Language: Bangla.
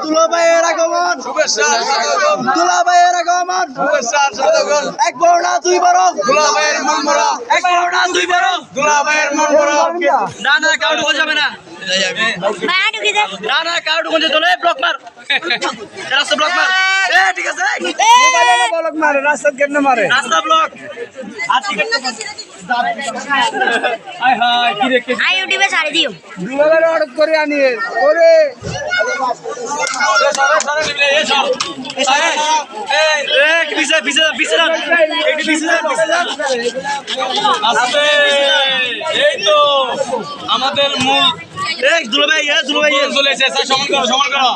দুলাভাইয়ের আগমন, দুলাভাইয়ের আগমন, এক বড় না দুই বড়, দুলাভাইয়ের মন বড়, এক বড় না দুই বড়, দুলাভাইয়ের মন বড়। না না কাউন্ট হয়ে যাবে না, না না কাউন্ট হয়ে চলে ব্লক মার, রাস্তা ব্লক মার। ঠিক আছে, মোবাইলে না ব্লক মারে, রাস্তা কেমনে মারে, রাস্তা ব্লক। আর টিকেট আয় হায় কি রে, আই ইউটিউবে ছাড়ি দিও, দুলাভাইয়ের অর্ডার করে আনিয়ে ওরে আমাদের মূল দুলাভাই চলেছে, সমান করো, সমান করো।